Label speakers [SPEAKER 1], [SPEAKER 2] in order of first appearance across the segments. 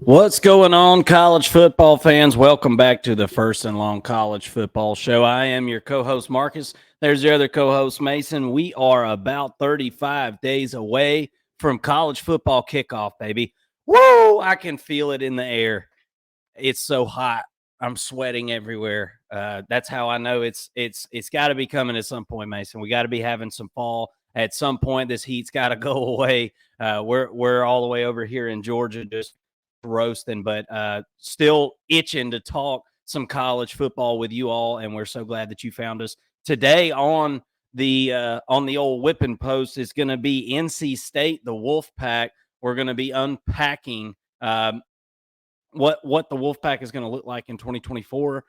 [SPEAKER 1] What's going on, college football fans? Welcome back to the First and Long College Football Show. I am your co-host, Marcus. There's your other co-host, Mason. We are about 35 days away from college football kickoff, baby. Woo! I can feel it in the air. It's so hot. I'm sweating everywhere. That's how I know it's got to be coming at some point, Mason. We got to be having some fall at some point. This heat's got to go away. We're all the way over here in Georgia, just roasting, but still itching to talk some college football with you all. And we're so glad that you found us today on the old whipping post. Is going to be NC State, the Wolfpack. We're going to be unpacking what the Wolfpack is going to look like in 2024.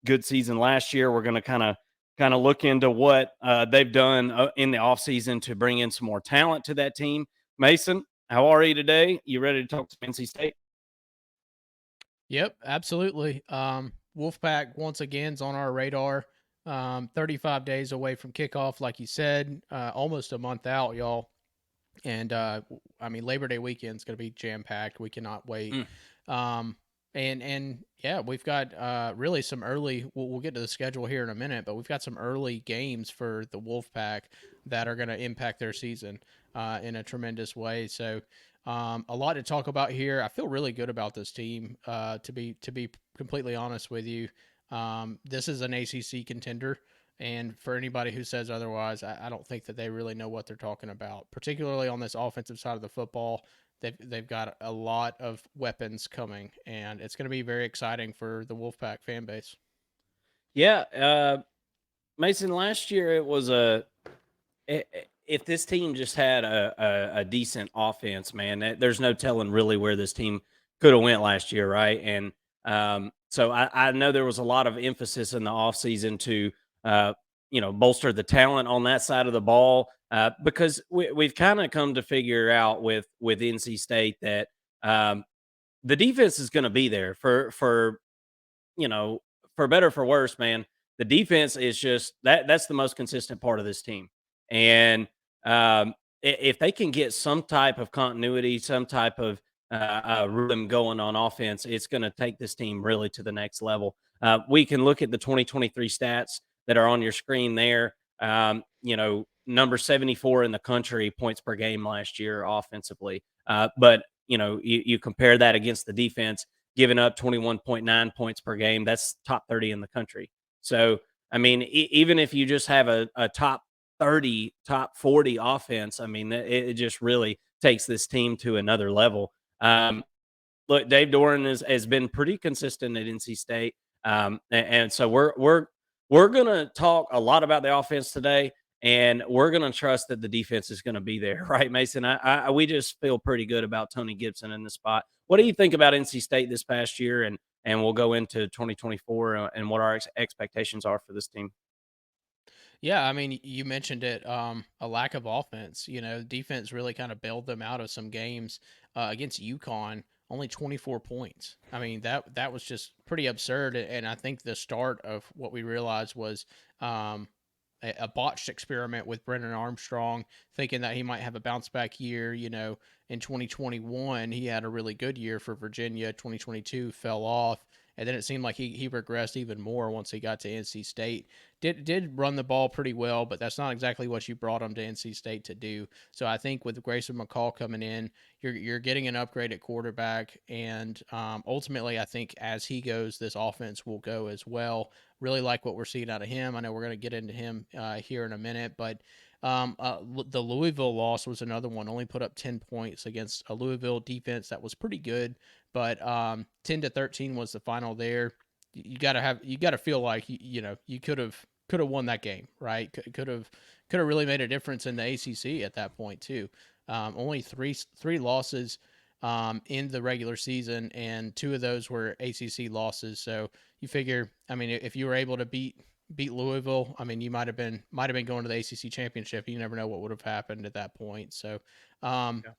[SPEAKER 1] Good season last year. We're going to kind of look into what they've done in the offseason to bring in some more talent to that team. Mason, how are you today? You ready to talk to NC State?
[SPEAKER 2] Yep, absolutely. Wolfpack once again is on our radar. 35 days away from kickoff, like you said, almost a month out, y'all. And I mean, Labor Day weekend is going to be jam packed. We cannot wait. And yeah, we've got really some early. We'll get to the schedule here in a minute, but we've got some early games for the Wolfpack that are going to impact their season in a tremendous way. So a lot to talk about here. I feel really good about this team. To be completely honest with you, this is an ACC contender. And for anybody who says otherwise, I don't think that they really know what they're talking about, particularly on this offensive side of the football. They've got a lot of weapons coming, and it's going to be very exciting for the Wolfpack fan base.
[SPEAKER 1] Yeah, Mason. Last year it was if this team just had a decent offense, man, there's no telling really where this team could have went last year, right? And so I know there was a lot of emphasis in the offseason to bolster the talent on that side of the ball because we've kind of come to figure out with NC State that the defense is going to be there for for better or for worse, man. The defense is just that's the most consistent part of this team. And if they can get some type of continuity, some type of rhythm going on offense, it's going to take this team really to the next level. We can look at the 2023 stats that are on your screen there. Number 74 in the country points per game last year offensively. But you compare that against the defense, giving up 21.9 points per game. That's top 30 in the country. So, I mean, even if you just have a top 30, top 40 offense, I mean, it just really takes this team to another level. Look, Dave Doran has been pretty consistent at NC State. And so we're going to talk a lot about the offense today. And we're going to trust that the defense is going to be there, right, Mason? We just feel pretty good about Tony Gibson in the spot. What do you think about NC State this past year? And we'll go into 2024 and what our expectations are for this team.
[SPEAKER 2] Yeah, I mean, you mentioned it, a lack of offense. Defense really kind of bailed them out of some games against UConn. Only 24 points. I mean, that was just pretty absurd. And I think the start of what we realized was a botched experiment with Brennan Armstrong, thinking that he might have a bounce back year. In 2021, he had a really good year for Virginia. 2022 fell off. And then it seemed like he regressed even more once he got to NC State. Did run the ball pretty well, but that's not exactly what you brought him to NC State to do. So I think with Grayson McCall coming in, you're getting an upgrade at quarterback, and ultimately I think as he goes, this offense will go as well. Really like what we're seeing out of him. I know we're going to get into him here in a minute, but the Louisville loss was another one. Only put up 10 points against a Louisville defense that was pretty good, but 10-13 was the final there. You gotta feel like you could have won that game, right? Could have really made a difference in the ACC at that point too. Only three losses in the regular season, and two of those were ACC losses. So you figure, I mean, if you were able to beat Louisville, I mean, you might have been going to the ACC championship. You never know what would have happened at that point. So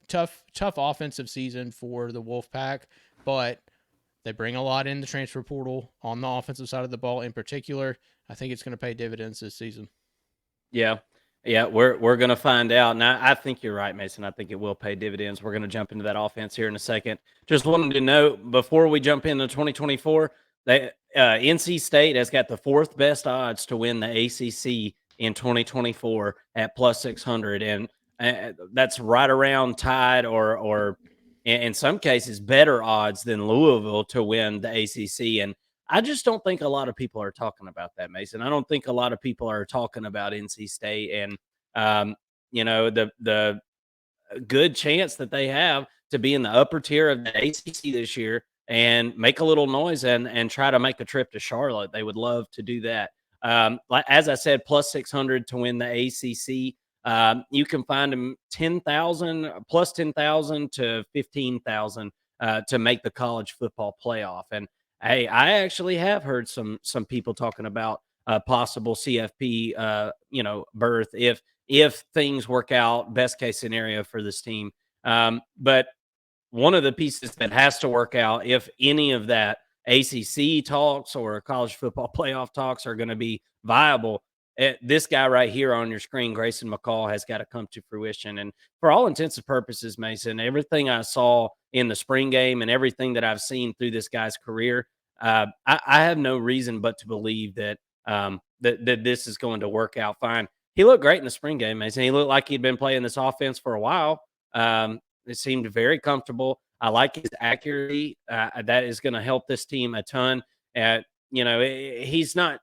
[SPEAKER 2] tough offensive season for the Wolfpack, but they bring a lot in the transfer portal on the offensive side of the ball in particular. I think it's going to pay dividends this season.
[SPEAKER 1] Yeah. Yeah, we're gonna find out, and I think you're right, Mason. I think it will pay dividends. We're gonna jump into that offense here in a second. Just wanted to note before we jump into 2024, that NC State has got the fourth best odds to win the ACC in 2024 at plus 600, and that's right around tied, or in some cases better odds than Louisville to win the ACC. And I just don't think a lot of people are talking about that, Mason. I don't think a lot of people are talking about NC State and um, the good chance that they have to be in the upper tier of the ACC this year and make a little noise and try to make a trip to Charlotte. They would love to do that. Like as I said, plus 600 to win the ACC. You can find them 10,000 plus 10,000 to 15,000 to make the college football playoff. And hey, I actually have heard some people talking about a possible CFP, berth if things work out, best case scenario for this team. But one of the pieces that has to work out, if any of that ACC talks or college football playoff talks are going to be viable, this guy right here on your screen, Grayson McCall, has got to come to fruition. And for all intents and purposes, Mason, everything I saw in the spring game and everything that I've seen through this guy's career, I have no reason but to believe that that this is going to work out fine. He looked great in the spring game, Mason. He looked like he'd been playing this offense for a while. It seemed very comfortable. I like his accuracy. That is going to help this team a ton. He's not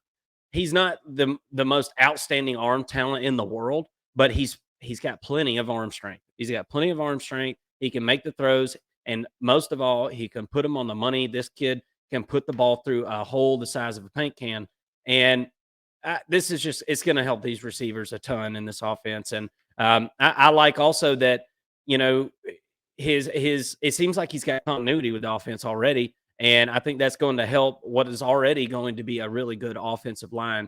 [SPEAKER 1] the most outstanding arm talent in the world, but he's got plenty of arm strength. He's got plenty of arm strength. He can make the throws, and most of all, he can put them on the money. This kid can put the ball through a hole the size of a paint can, and this is just it's going to help these receivers a ton in this offense. And I like also that you know his it seems like he's got continuity with the offense already. And I think that's going to help what is already going to be a really good offensive line.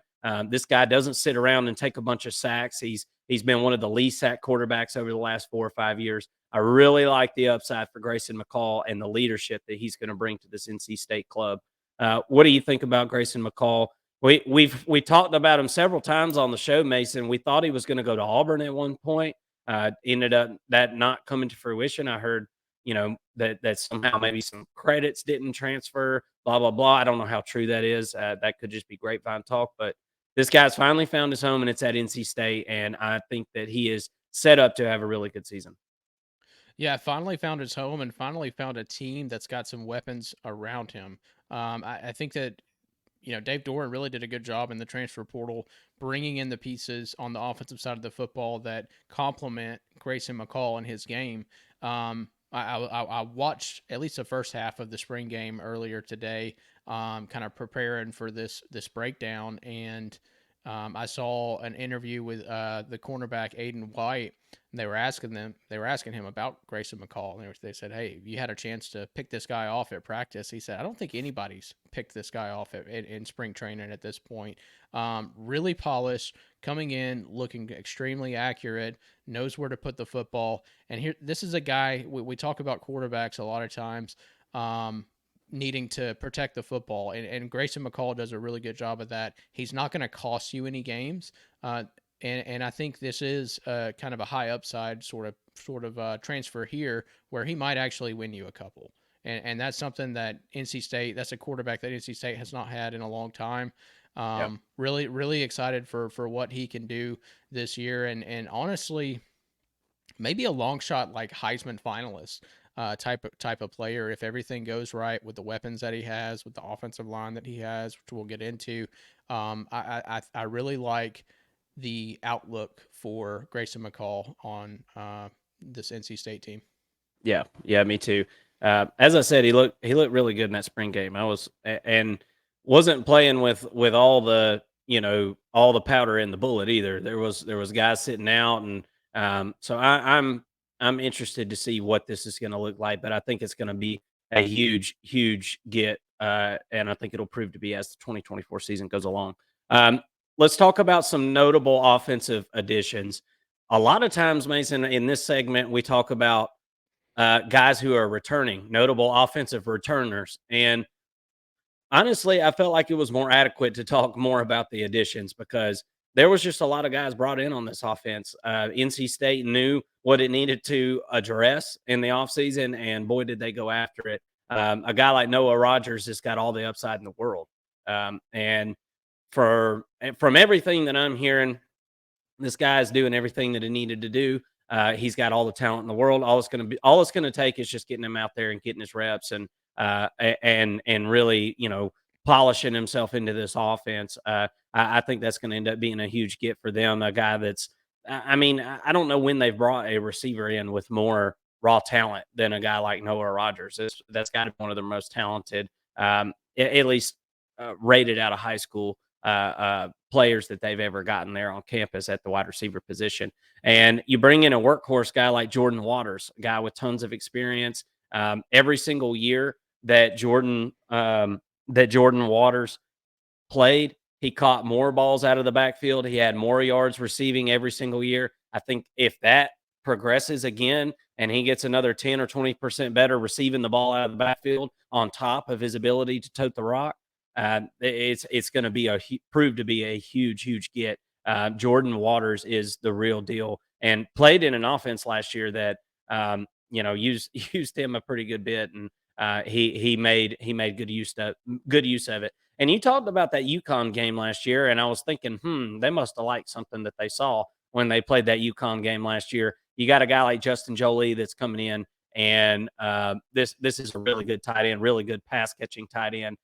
[SPEAKER 1] This guy doesn't sit around and take a bunch of sacks. He's been one of the least sacked quarterbacks over the last 4 or 5 years. I really like the upside for Grayson McCall and the leadership that he's going to bring to this NC State club. What do you think about Grayson McCall? We talked about him several times on the show, Mason. We thought he was going to go to Auburn at one point. Ended up that not coming to fruition. I heard that somehow maybe some credits didn't transfer, blah, blah, blah. I don't know how true that is. That could just be grapevine talk, but this guy's finally found his home, and it's at NC State, and I think that he is set up to have a really good season.
[SPEAKER 2] Yeah, finally found his home and finally found a team that's got some weapons around him. I think that Dave Doran really did a good job in the transfer portal, bringing in the pieces on the offensive side of the football that complement Grayson McCall in his game. I watched at least the first half of the spring game earlier today, kind of preparing for this breakdown, and I saw an interview with the cornerback Aiden White, and they were asking him about Grayson McCall, and they said, "Hey, you had a chance to pick this guy off at practice." He said, "I don't think anybody's picked this guy off in spring training at this point. Really polished, coming in, looking extremely accurate, knows where to put the football." And this is a guy we talk about quarterbacks a lot of times. Needing to protect the football, and Grayson McCall does a really good job of that. He's not going to cost you any games, and I think this is kind of a high upside sort of transfer here, where he might actually win you a couple, and that's something that NC State. That's a quarterback that NC State has not had in a long time.
[SPEAKER 1] Yep.
[SPEAKER 2] Really, really excited for what he can do this year, and honestly, maybe a long shot like Heisman finalist type of player if everything goes right with the weapons that he has, with the offensive line that he has, which we'll get into. I really like the outlook for Grayson McCall on this NC State team.
[SPEAKER 1] Yeah, me too. As I said, he looked really good in that spring game. And wasn't playing with all the all the powder in the bullet either. There was guys sitting out, and so I'm interested to see what this is going to look like. But I think it's going to be a huge get, and I think it'll prove to be as the 2024 season goes along. Let's talk about some notable offensive additions. A lot of times, Mason, in this segment, we talk about guys who are returning, notable offensive returners. And honestly, I felt like it was more adequate to talk more about the additions because there was just a lot of guys brought in on this offense. NC State knew what it needed to address in the offseason, and boy, did they go after it. A guy like Noah Rogers has got all the upside in the world. And from everything that I'm hearing, this guy is doing everything that he needed to do. He's got all the talent in the world. All it's going to take is just getting him out there and getting his reps and really, polishing himself into this offense. I think that's going to end up being a huge get for them. A guy that's, I mean, I don't know when they've brought a receiver in with more raw talent than a guy like Noah Rogers. That's got to be one of the most talented, at least rated out of high school players that they've ever gotten there on campus at the wide receiver position. And you bring in a workhorse guy like Jordan Waters, a guy with tons of experience. Every single year that Jordan Waters played, he caught more balls out of the backfield. He had more yards receiving every single year. I think if that progresses again and he gets another 10 or 20% better receiving the ball out of the backfield on top of his ability to tote the rock, it's going to be prove to be a huge get. Jordan Waters is the real deal and played in an offense last year that used him a pretty good bit, and he made good use of it. And you talked about that UConn game last year, and I was thinking, they must have liked something that they saw when they played that UConn game last year. You got a guy like Justin Jolie that's coming in, and this is a really good tight end, really good pass catching tight end.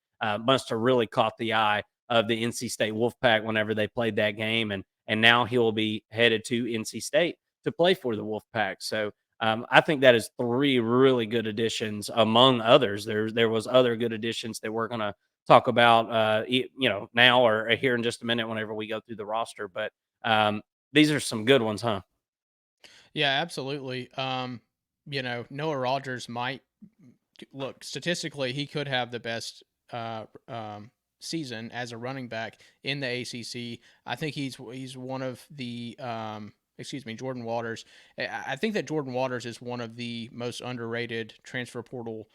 [SPEAKER 1] Must have really caught the eye of the NC State Wolfpack whenever they played that game, and now he will be headed to NC State to play for the Wolfpack. So I think that is 3 really good additions among others. There was other good additions that we're going to talk about, now or here in just a minute whenever we go through the roster. But these are some good ones, huh?
[SPEAKER 2] Yeah, absolutely. Noah Rogers might look statistically, he could have the best season as a running back in the ACC. I think he's one of the Jordan Waters. I think that Jordan Waters is one of the most underrated transfer portal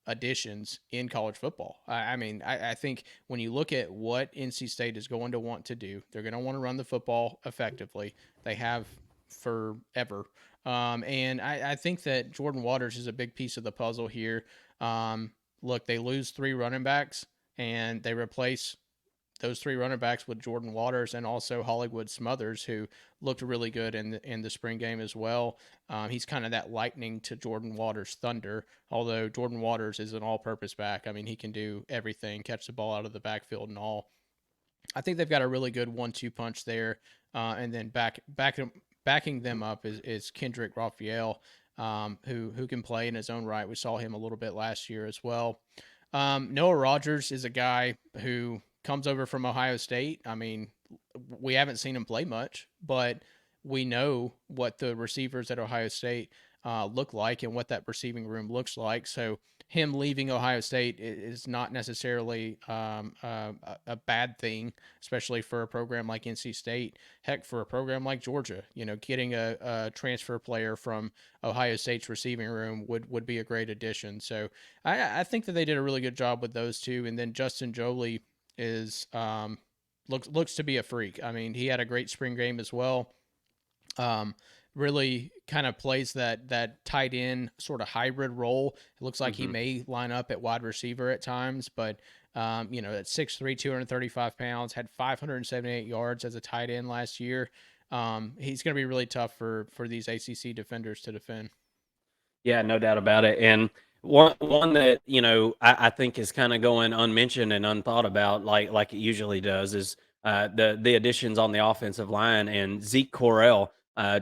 [SPEAKER 2] additions in college football. I think when you look at what NC State is going to want to do, they're going to want to run the football effectively. They have forever. And I think that Jordan Waters is a big piece of the puzzle here. Look, they lose 3 running backs and they replace those 3 running backs with Jordan Waters and also Hollywood Smothers, who looked really good in the spring game as well. He's kind of that lightning to Jordan Waters' thunder, although Jordan Waters is an all-purpose back. I mean, he can do everything, catch the ball out of the backfield and all. I think they've got a really good 1-2 punch there, and then backing them up is Kendrick Raphael, who can play in his own right. We saw him a little bit last year as well. Noah Rogers is a guy who comes over from Ohio State. I mean, we haven't seen him play much, but we know what the receivers at Ohio State look like and what that receiving room looks like. So him leaving Ohio State is not necessarily a bad thing, especially for a program like NC State. Heck, for a program like Georgia, getting a transfer player from Ohio State's receiving room would be a great addition. So I think that they did a really good job with those 2. And then Justin Jolie is looks to be a freak. I mean, he had a great spring game as well. Really kind of plays that tight end sort of hybrid role. It looks like he may line up at wide receiver at times, but at 6'3", 235 pounds, had 578 yards as a tight end last year. He's going to be really tough for these ACC defenders to defend.
[SPEAKER 1] Yeah, no doubt about it. And one that I think is kind of going unmentioned and unthought about, like it usually does, is the additions on the offensive line and Zeke Correll.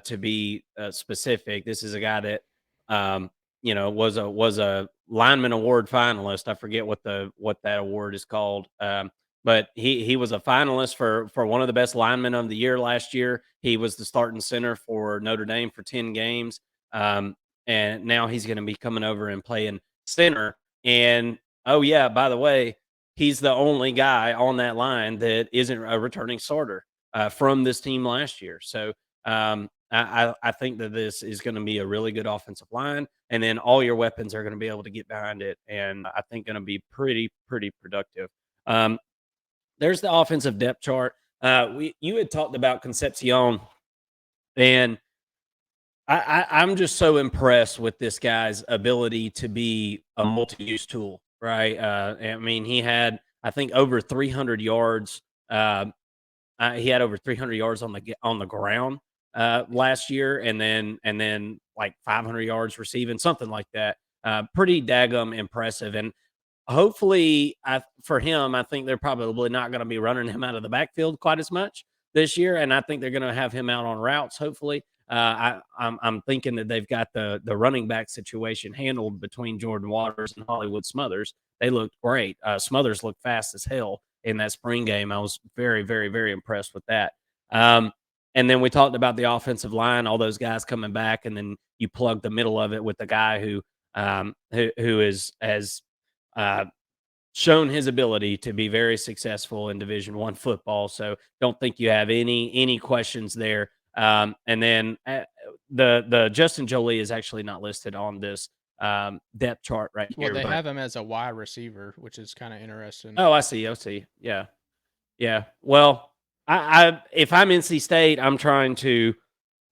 [SPEAKER 1] To be specific, this is a guy that was a lineman award finalist. I forget what that award is called, but he was a finalist for one of the best linemen of the year last year. He was the starting center for Notre Dame for 10 games. And now he's going to be coming over and playing center. And oh yeah, by the way, he's the only guy on that line that isn't a returning starter from this team last year. So I think that this is going to be a really good offensive line, and then all your weapons are going to be able to get behind it, and I think going to be pretty productive. There's the offensive depth chart. You had talked about Concepcion, and I'm just so impressed with this guy's ability to be a multi-use tool, right? I mean, he had, I think, over 300 yards. He had over 300 yards on the ground last year, and then like 500 yards receiving, something like that. Pretty daggum impressive, and hopefully, for him, I think they're probably not going to be running him out of the backfield quite as much this year, and I think they're going to have him out on routes. Hopefully, I'm thinking that they've got the running back situation handled between Jordan Waters and Hollywood Smothers. They looked great. Smothers looked fast as hell in that spring game. I was very, very, very impressed with that. Um, and then we talked about the offensive line, all those guys coming back, and then you plug the middle of it with the guy who is as uh, shown his ability to be very successful in Division One football. So don't think you have any questions there. And then the Justin Jolie is actually not listed on this depth chart right
[SPEAKER 2] Well,
[SPEAKER 1] here.
[SPEAKER 2] they
[SPEAKER 1] But
[SPEAKER 2] have him as a wide receiver, which is kind of interesting.
[SPEAKER 1] oh, I see. I see. Yeah, yeah. Well, I if I'm NC State, I'm trying to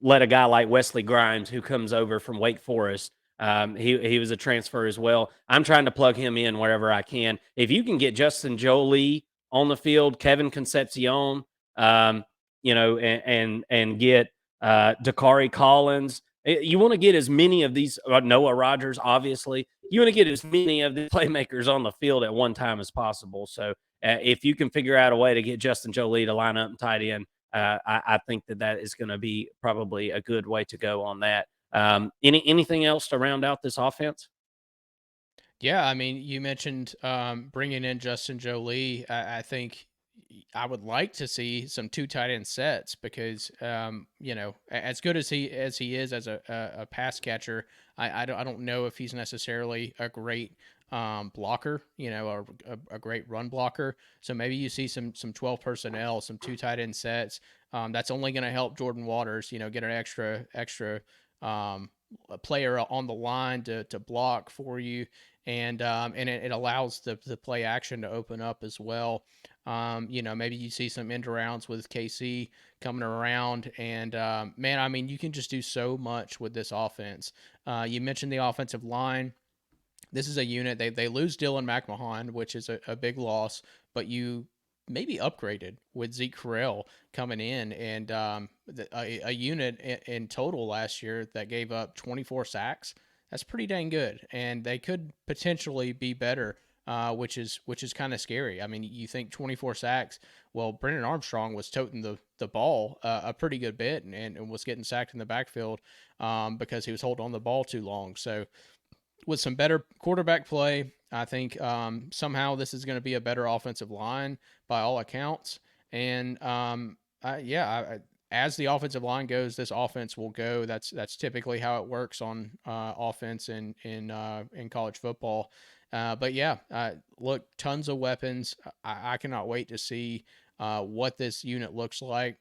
[SPEAKER 1] let a guy like Wesley Grimes, who comes over from Wake Forest, he was a transfer as well. I'm trying to plug him in wherever I can. If you can get Justin Jolie on the field, Kevin Concepcion, and get Dakari Collins. You want to get as many of these Noah Rogers, obviously. You want to get as many of the playmakers on the field at one time as possible. So if you can figure out a way to get Justin Jolie to line up and tight end, I think that is going to be probably a good way to go on that. Anything else to round out this offense?
[SPEAKER 2] Yeah, I mean, you mentioned bringing in Justin Jolie. I think I would like to see some two tight end sets because, as good as he is as a pass catcher, I don't know if he's necessarily a great blocker, or a great run blocker. So maybe you see some 12 personnel, some two tight end sets. That's only going to help Jordan Waters, get an extra um, a player on the line to block for you, and it allows the play action to open up as well. Maybe you see some end rounds with KC coming around, and man, I mean, you can just do so much with this offense. You mentioned the offensive line. This is a unit they lose Dylan McMahon, which is a big loss, but you maybe upgraded with Zeke Correll coming in, and a unit in total last year that gave up 24 sacks. That's pretty dang good, and they could potentially be better, which is kind of scary. I mean, you think 24 sacks? Well, Brennan Armstrong was toting the ball a pretty good bit, and was getting sacked in the backfield because he was holding on the ball too long. So with some better quarterback play, I think somehow this is going to be a better offensive line by all accounts. And as the offensive line goes, this offense will go. That's typically how it works on offense in college football. But yeah, look, tons of weapons. I cannot wait to see what this unit looks like.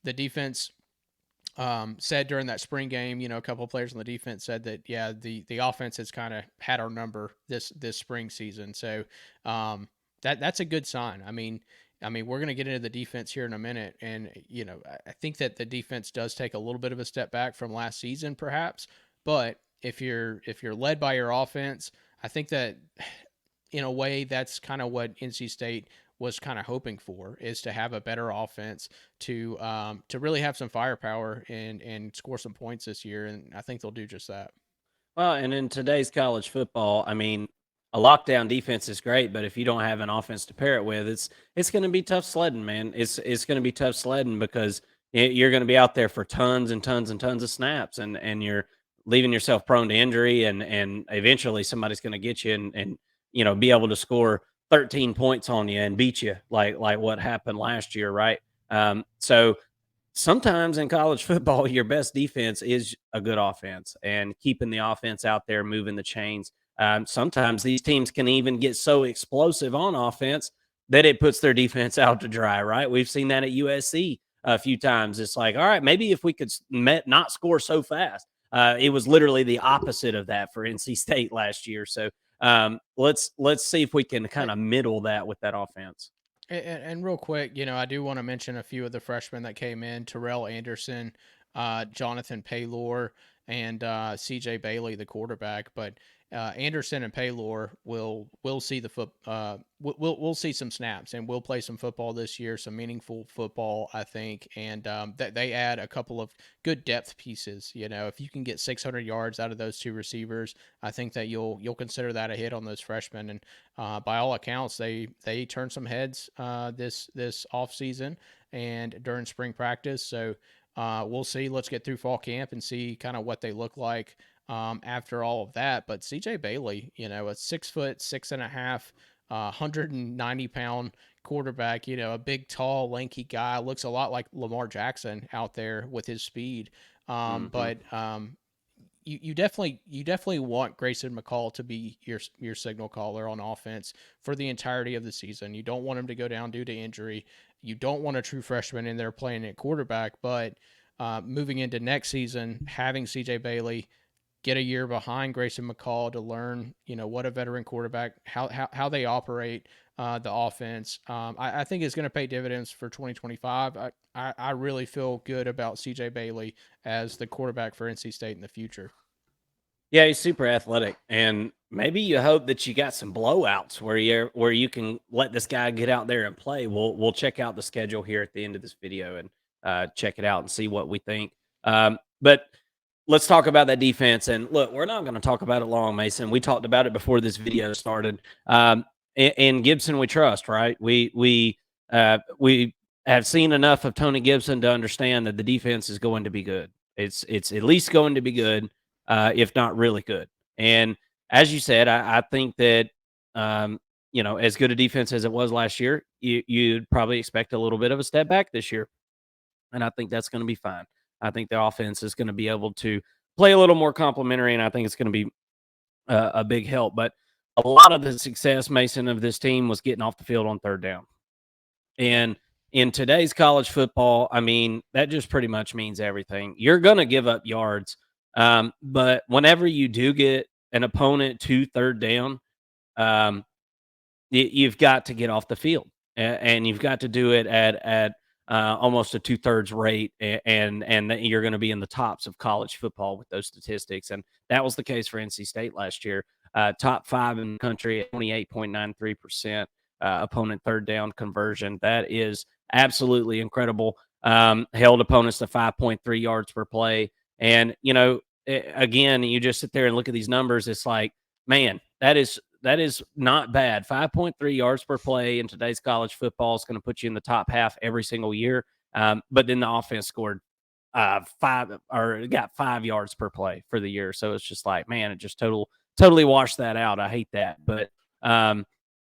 [SPEAKER 2] The defense said during that spring game, a couple of players on the defense said that yeah, the offense has kind of had our number this spring season. So that's a good sign. I mean, we're going to get into the defense here in a minute, and I think that the defense does take a little bit of a step back from last season, perhaps. But if you're led by your offense, I think that in a way that's kind of what NC State was kind of hoping for, is to have a better offense to really have some firepower and score some points this year, and I think they'll do just that.
[SPEAKER 1] Well, and in today's college football, I mean, a lockdown defense is great, but if you don't have an offense to pair it with, it's going to be tough sledding, man. It's going to be tough sledding because you're going to be out there for tons and tons and tons of snaps, and you're leaving yourself prone to injury, and eventually somebody's going to get you and be able to score 13 points on you and beat you like what happened last year, right? So sometimes in college football, your best defense is a good offense and keeping the offense out there, moving the chains. Sometimes these teams can even get so explosive on offense that it puts their defense out to dry, right? We've seen that at USC a few times. It's like, all right, maybe if we could not score so fast. It was literally the opposite of that for NC State last year. So let's see if we can kind of middle that with that offense.
[SPEAKER 2] And real quick, I do want to mention a few of the freshmen that came in: Terrell Anderson, Jonathan Paylor, and C.J. Bailey, the quarterback. But Anderson and Paylor will see the foot. We'll see some snaps, and we'll play some football this year, some meaningful football, I think. And that they add a couple of good depth pieces. If you can get 600 yards out of those two receivers, I think that you'll consider that a hit on those freshmen. And by all accounts, they turned some heads this off season and during spring practice. So we'll see. Let's get through fall camp and see kind of what they look like after all of that. But C.J. Bailey, a 6'6", 6.5", 190-pound quarterback, a big, tall, lanky guy, looks a lot like Lamar Jackson out there with his speed. But you definitely want Grayson McCall to be your signal caller on offense for the entirety of the season. You don't want him to go down due to injury. You don't want a true freshman in there playing at quarterback. But moving into next season, having C.J. Bailey get a year behind Grayson McCall to learn, what a veteran quarterback, how they operate the offense. I think it's going to pay dividends for 2025. I really feel good about C.J. Bailey as the quarterback for NC State in the future.
[SPEAKER 1] Yeah, he's super athletic, and maybe you hope that you got some blowouts where you can let this guy get out there and play. We'll check out the schedule here at the end of this video and check it out and see what we think. But let's talk about that defense. And look, we're not going to talk about it long, Mason. We talked about it before this video started. In Gibson, we trust, right? We have seen enough of Tony Gibson to understand that the defense is going to be good. It's at least going to be good, if not really good. And as you said, I think that as good a defense as it was last year, you'd probably expect a little bit of a step back this year, and I think that's going to be fine. I think the offense is going to be able to play a little more complimentary, and I think it's going to be a big help. But a lot of the success, Mason, of this team was getting off the field on third down. And in today's college football, I mean, that just pretty much means everything. You're going to give up yards. But whenever you do get an opponent to third down, you've got to get off the field, and you've got to do it at almost a 2/3 rate, and that you're going to be in the tops of college football with those statistics. And that was the case for NC State last year. Top 5 in the country at 28.93% opponent third down conversion. That is absolutely incredible. Held opponents to 5.3 yards per play. And, again, you just sit there and look at these numbers. It's like, man, that is not bad. 5.3 yards per play in today's college football is going to put you in the top half every single year. But then the offense scored got 5 yards per play for the year. So it's just like, man, it just totally washed that out. I hate that. But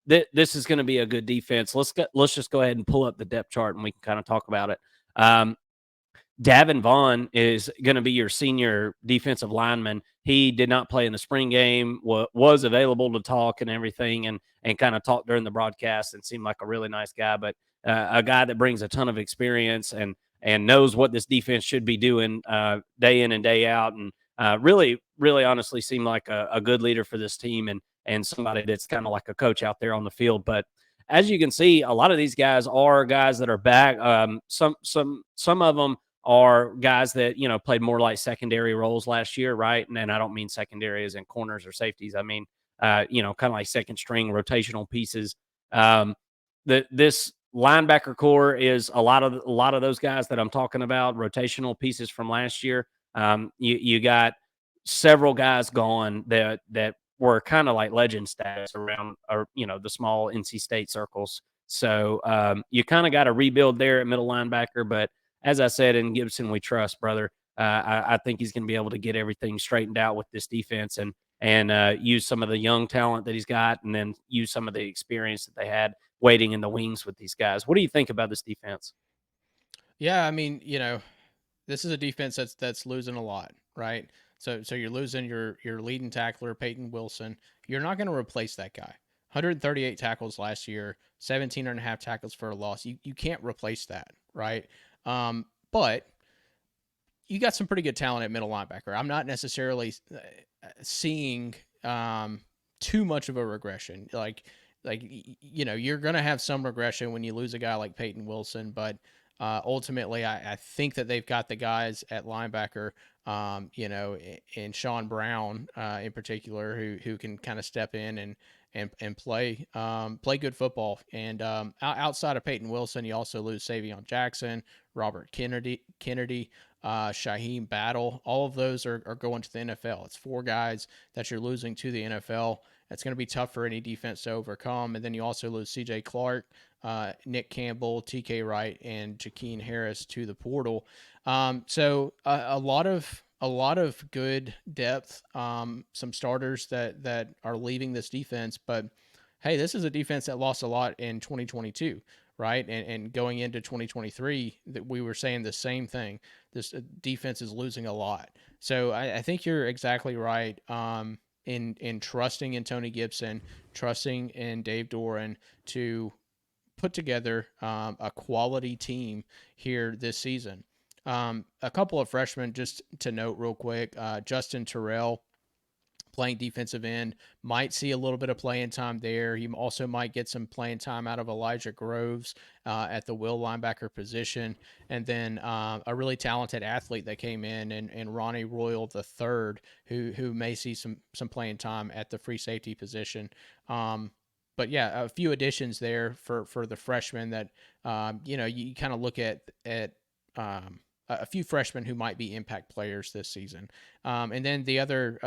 [SPEAKER 1] this is going to be a good defense. Let's just go ahead and pull up the depth chart and we can kind of talk about it. Davin Vaughn is going to be your senior defensive lineman. He did not play in the spring game, was available to talk and everything, and kind of talk during the broadcast and seemed like a really nice guy, but a guy that brings a ton of experience and knows what this defense should be doing day in and day out, and really, really honestly seemed like a good leader for this team and somebody that's kind of like a coach out there on the field. But as you can see, a lot of these guys are guys that are back. Some of them are guys that, played more like secondary roles last year, right? And I don't mean secondary as in corners or safeties. I mean, kind of like second string rotational pieces. This linebacker core is a lot of those guys that I'm talking about, rotational pieces from last year. You got several guys gone that were kind of like legend status around, or the small NC State circles. So you kind of got to rebuild there at middle linebacker, but as I said, in Gibson, we trust, brother. I think he's going to be able to get everything straightened out with this defense and use some of the young talent that he's got, and then use some of the experience that they had waiting in the wings with these guys. What do you think about this defense?
[SPEAKER 2] Yeah, I mean, this is a defense that's losing a lot, right? So you're losing your leading tackler, Peyton Wilson. You're not going to replace that guy. 138 tackles last year, 17 and a half tackles for a loss. You can't replace that, right? But you got some pretty good talent at middle linebacker. I'm not necessarily seeing too much of a regression. Like, like you're going to have some regression when you lose a guy like Peyton Wilson, but ultimately, I think that they've got the guys at linebacker, and Sean Brown in particular, who can kind of step in and play good football. And outside of Peyton Wilson, you also lose Savion Jackson, Robert Kennedy, Shaheem Battle. All of those are going to the NFL. It's 4 guys that you're losing to the NFL. That's going to be tough for any defense to overcome. And then you also lose C.J. Clark, Nick Campbell, T.K. Wright, and Jakeem Harris to the portal. So a lot of good depth. Some starters that are leaving this defense, but hey, this is a defense that lost a lot in 2022, right? And going into 2023, that we were saying the same thing. This defense is losing a lot. So I think you're exactly right. In trusting in Tony Gibson, trusting in Dave Doran to put together a quality team here this season. A couple of freshmen, just to note real quick, Justin Terrell, playing defensive end, might see a little bit of playing time there. He also might get some playing time out of Elijah Groves at the will linebacker position. And then a really talented athlete that came in, and Ronnie Royal III, who may see some playing time at the free safety position. But yeah, a few additions there for the freshmen that, you kind of look at a few freshmen who might be impact players this season. And then the other,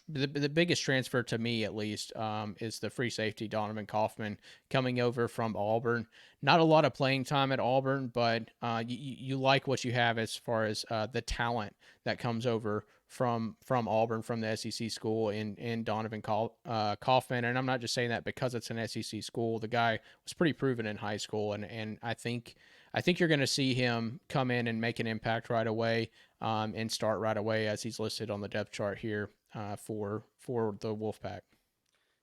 [SPEAKER 2] the biggest transfer to me at least, is the free safety Donovan Kaufman coming over from Auburn. Not a lot of playing time at Auburn, but you like what you have as far as the talent that comes over from Auburn, from the SEC school, in Donovan Kaufman. And I'm not just saying that because it's an SEC school. The guy was pretty proven in high school, and I think you're going to see him come in and make an impact right away, and start right away, as he's listed on the depth chart here for the Wolfpack.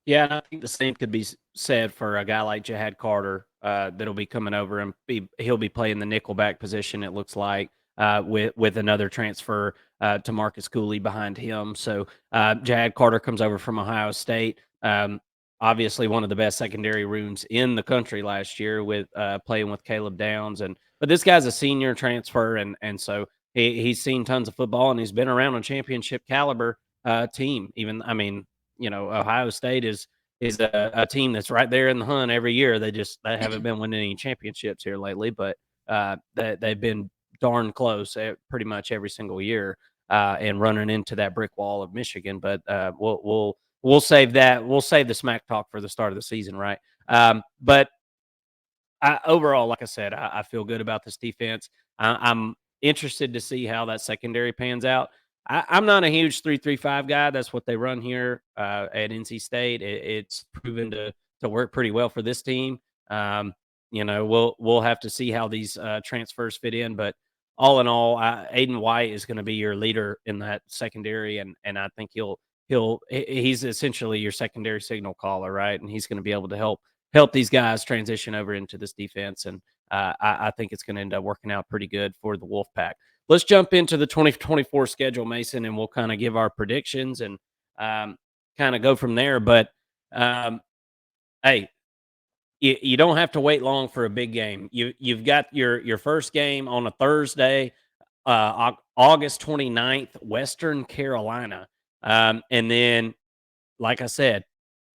[SPEAKER 1] Yeah, and I think the same could be said for a guy like Jihad Carter that'll be coming over, and he'll be playing the nickelback position, it looks like, with another transfer to Marcus Cooley behind him. So Jihad Carter comes over from Ohio State. Obviously, one of the best secondary rooms in the country last year, with playing with Caleb Downs. But this guy's a senior transfer, and so he's seen tons of football, and he's been around a championship caliber team. Even, I mean, Ohio State is a team that's right there in the hunt every year. They haven't been winning any championships here lately, but they've been darn close pretty much every single year, and running into that brick wall of Michigan. But we'll save that. We'll save the smack talk for the start of the season, right? But overall, like I said, I feel good about this defense. I'm interested to see how that secondary pans out. I'm not a huge 3-3-5 guy. That's what they run here at NC State. It's proven to work pretty well for this team. We'll have to see how these transfers fit in, but all in all, Aiden White is going to be your leader in that secondary, and I think he's essentially your secondary signal caller, right? And he's going to be able to help these guys transition over into this defense, and I think it's going to end up working out pretty good for the Wolfpack. Let's jump into the 2024 schedule, Mason, and we'll kind of give our predictions and kind of go from there. But hey, you don't have to wait long for a big game. You've got your first game on a Thursday, August 29th, Western Carolina. And then, like I said,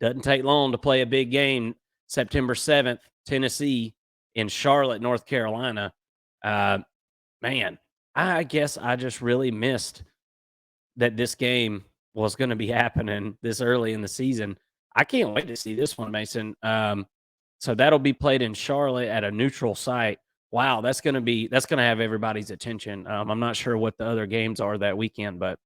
[SPEAKER 1] doesn't take long to play a big game, September 7th, Tennessee, in Charlotte, North Carolina. Man, I guess I just really missed that this game was going to be happening this early in the season. I can't wait to see this one, Mason. So that'll be played in Charlotte at a neutral site. Wow, that's going to have everybody's attention. I'm not sure what the other games are that weekend, but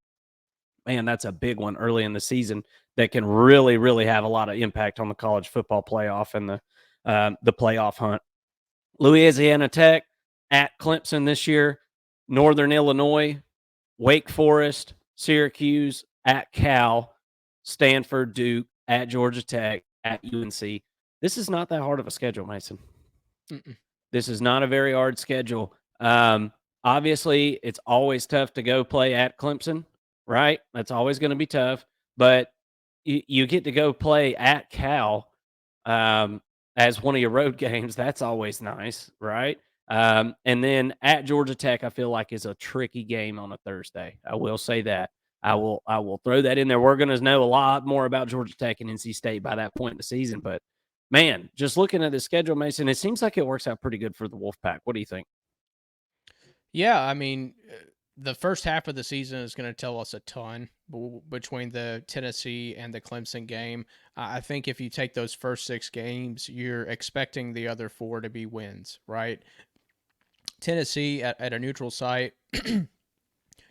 [SPEAKER 1] man, that's a big one early in the season that can really, really have a lot of impact on the college football playoff and the playoff hunt. Louisiana Tech at Clemson this year, Northern Illinois, Wake Forest, Syracuse at Cal, Stanford, Duke, at Georgia Tech, at UNC. This is not that hard of a schedule, Mason.
[SPEAKER 2] Mm-mm.
[SPEAKER 1] This is not a very hard schedule. Obviously, it's always tough to go play at Clemson, right? That's always going to be tough. But you get to go play at Cal, as one of your road games. That's always nice, right? And then at Georgia Tech, I feel like is a tricky game on a Thursday. I will say that. I will throw that in there. We're going to know a lot more about Georgia Tech and NC State by that point in the season. But man, just looking at the schedule, Mason, it seems like it works out pretty good for the Wolfpack. What do you think?
[SPEAKER 2] Yeah, I mean, the first half of the season is going to tell us a ton between the Tennessee and the Clemson game. I think if you take those first 6 games, you're expecting the other 4 to be wins, right? Tennessee at a neutral site.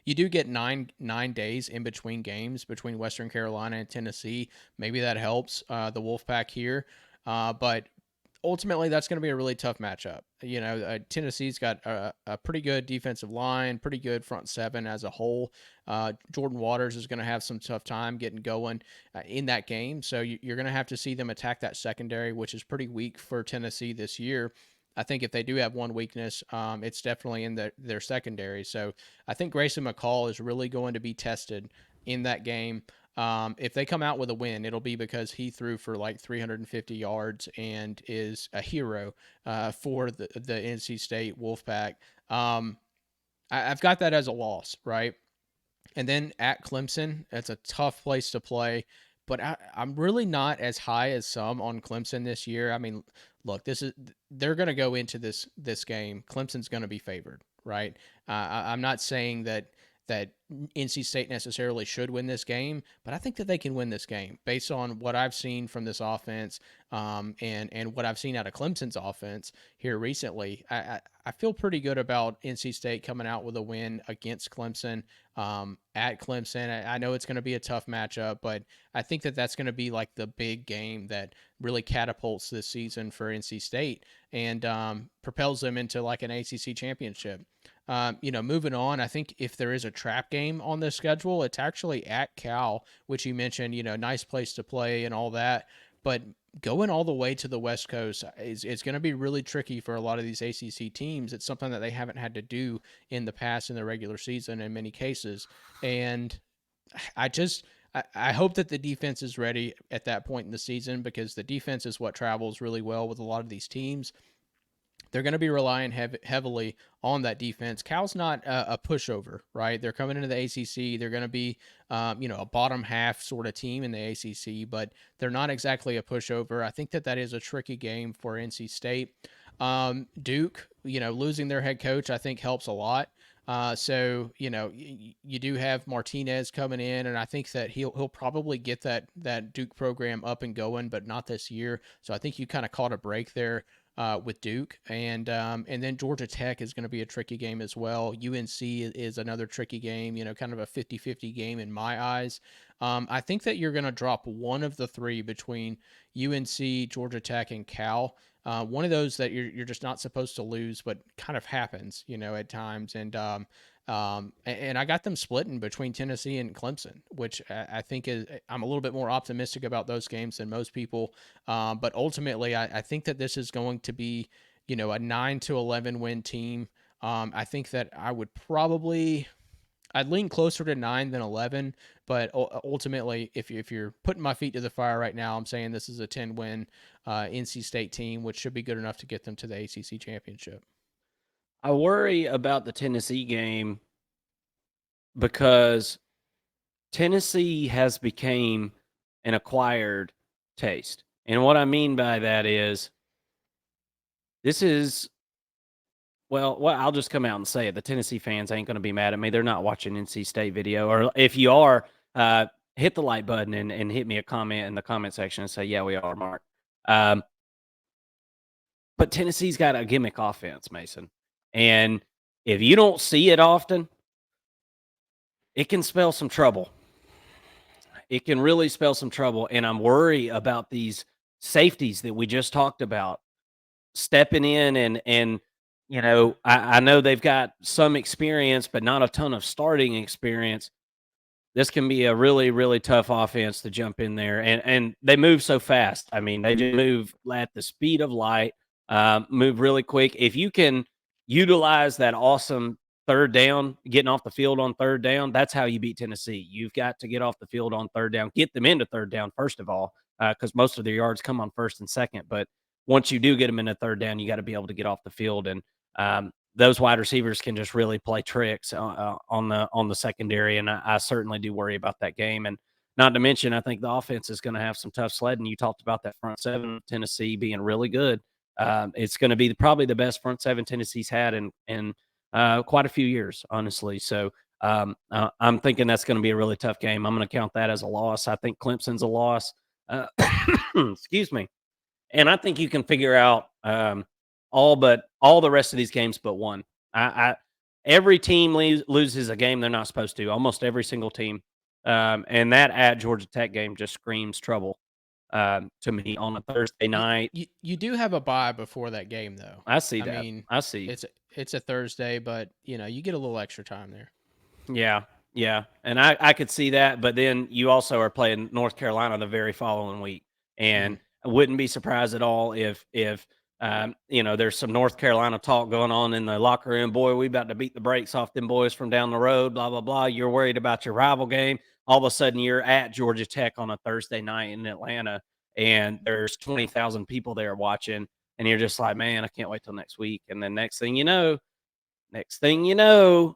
[SPEAKER 2] You do get nine days in between games between Western Carolina and Tennessee. Maybe that helps the Wolfpack here, but ultimately that's going to be a really tough matchup. Tennessee's got a pretty good defensive line, pretty good front seven as a whole. Jordan Waters is going to have some tough time getting going in that game, so you're going to have to see them attack that secondary, which is pretty weak for Tennessee this year. I think if they do have one weakness, it's definitely in their secondary. So I think Grayson McCall is really going to be tested in that game. If they come out with a win, it'll be because he threw for like 350 yards and is a hero for the NC State Wolfpack. I've got that as a loss, right? And then at Clemson, that's a tough place to play. But I'm really not as high as some on Clemson this year. I mean, look, they're going to go into this game. Clemson's going to be favored, right? I'm not saying that NC State necessarily should win this game, but I think that they can win this game based on what I've seen from this offense, and what I've seen out of Clemson's offense here recently. I feel pretty good about NC State coming out with a win against Clemson, at Clemson. I know it's going to be a tough matchup, but I think that that's going to be like the big game that really catapults this season for NC State and propels them into like an ACC championship. Moving on, I think if there is a trap game on the schedule, it's actually at Cal, which you mentioned, nice place to play and all that. But going all the way to the West Coast is going to be really tricky for a lot of these ACC teams. It's something that they haven't had to do in the past in the regular season in many cases. And I hope that the defense is ready at that point in the season, because the defense is what travels really well with a lot of these teams. They're going to be relying heavily on that defense. Cal's not a pushover, right? They're coming into the ACC. They're going to be, a bottom half sort of team in the ACC, but they're not exactly a pushover. I think that is a tricky game for NC State. Duke, losing their head coach, I think helps a lot. So you do have Martinez coming in, and I think that he'll probably get that Duke program up and going, but not this year. So I think you kind of caught a break there with Duke, and then Georgia Tech is going to be a tricky game as well. UNC is another tricky game, kind of a 50-50 game in my eyes. I think that you're going to drop one of the three between UNC, Georgia Tech, and Cal. One of those that you're just not supposed to lose, but kind of happens, at times. And I got them splitting between Tennessee and Clemson, which I think I'm a little bit more optimistic about those games than most people. But ultimately, I think that this is going to be, a 9-11 win team. I think that I'd lean closer to 9 than 11, but ultimately, if you're putting my feet to the fire right now, I'm saying this is a 10-win NC State team, which should be good enough to get them to the ACC championship.
[SPEAKER 1] I worry about the Tennessee game because Tennessee has become an acquired taste. And what I mean by that is I'll just come out and say it. The Tennessee fans ain't going to be mad at me. They're not watching NC State video. Or if you are, hit the like button and hit me a comment in the comment section and say, yeah, we are, Mark. But Tennessee's got a gimmick offense, Mason. And if you don't see it often, it can spell some trouble. It can really spell some trouble. And I'm worried about these safeties that we just talked about stepping in and I know they've got some experience, but not a ton of starting experience. This can be a really, really tough offense to jump in there. And they move so fast. I mean, they just move at the speed of light, move really quick. If you can utilize that awesome third down, getting off the field on third down, that's how you beat Tennessee. You've got to get off the field on third down, get them into third down, first of all. because most of their yards come on first and second. But once you do get them in a third down, you got to be able to get off the field. And those wide receivers can just really play tricks on the secondary. And I certainly do worry about that game. And not to mention, I think the offense is going to have some tough sledding. You talked about that front seven of Tennessee being really good. It's going to be probably the best front seven Tennessee's had in quite a few years, honestly. So I'm thinking that's going to be a really tough game. I'm going to count that as a loss. I think Clemson's a loss. Excuse me. And I think you can figure out all the rest of these games but one. Every team loses a game they're not supposed to. Almost every single team. And that at Georgia Tech game just screams trouble to me on a Thursday night.
[SPEAKER 2] You do have a bye before that game, though.
[SPEAKER 1] I see
[SPEAKER 2] I
[SPEAKER 1] that.
[SPEAKER 2] mean,
[SPEAKER 1] I see.
[SPEAKER 2] It's a Thursday, but you get a little extra time there.
[SPEAKER 1] Yeah. And I could see that, but then you also are playing North Carolina the very following week. And I wouldn't be surprised at all if there's some North Carolina talk going on in the locker room. Boy, we about to beat the brakes off them boys from down the road, blah, blah, blah. You're worried about your rival game. All of a sudden, you're at Georgia Tech on a Thursday night in Atlanta, and there's 20,000 people there watching, and you're just like, man, I can't wait till next week. And then next thing you know,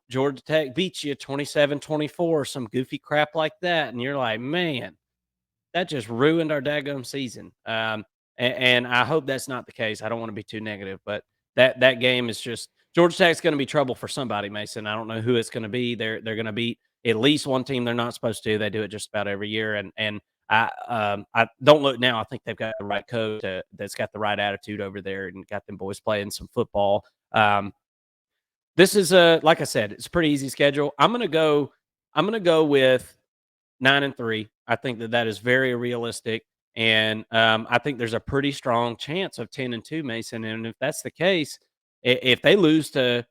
[SPEAKER 1] Georgia Tech beats you 27-24, some goofy crap like that, and you're like, man, that just ruined our daggum season. And I hope that's not the case. I don't want to be too negative, but that game is just Georgia Tech's going to be trouble for somebody, Mason. I don't know who it's going to be. They're going to beat at least one team they're not supposed to. They do it just about every year. And I don't look now. I think they've got the right coach that's got the right attitude over there and got them boys playing some football. This is like I said, it's a pretty easy schedule. I'm gonna go with 9-3. I think that is very realistic. And I think there's a pretty strong chance of 10-2, Mason. And if that's the case, if they lose to,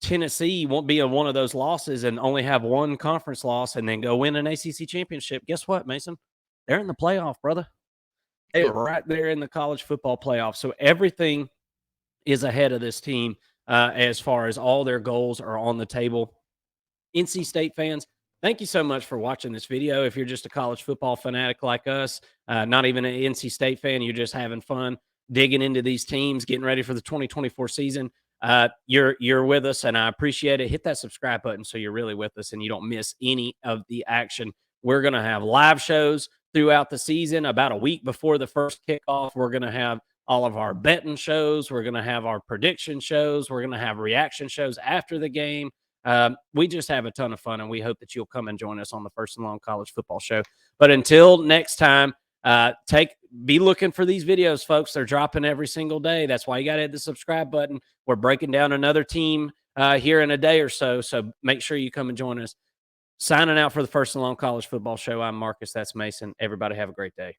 [SPEAKER 1] Tennessee won't be one of those losses and only have one conference loss and then go win an ACC championship. Guess what, Mason? They're in the playoff, brother. They are right there in the college football playoff. So everything is ahead of this team as far as all their goals are on the table. NC State fans, thank you so much for watching this video. If you're just a college football fanatic like us, not even an NC State fan, you're just having fun digging into these teams, getting ready for the 2024 season. You're with us, and I appreciate it. Hit that subscribe button so you're really with us and you don't miss any of the action. We're going to have live shows throughout the season. About a week before the first kickoff, we're going to have all of our betting shows. We're going to have our prediction shows. We're going to have reaction shows after the game. We just have a ton of fun, and we hope that you'll come and join us on the First and Long College Football Show. But until next time, be looking for these videos, folks. They're dropping every single day. That's why you got to hit the subscribe button. We're breaking down another team here in a day or so, so make sure you come and join us. Signing out for the First and Long College Football Show, I'm Marcus. That's Mason. Everybody have a great day.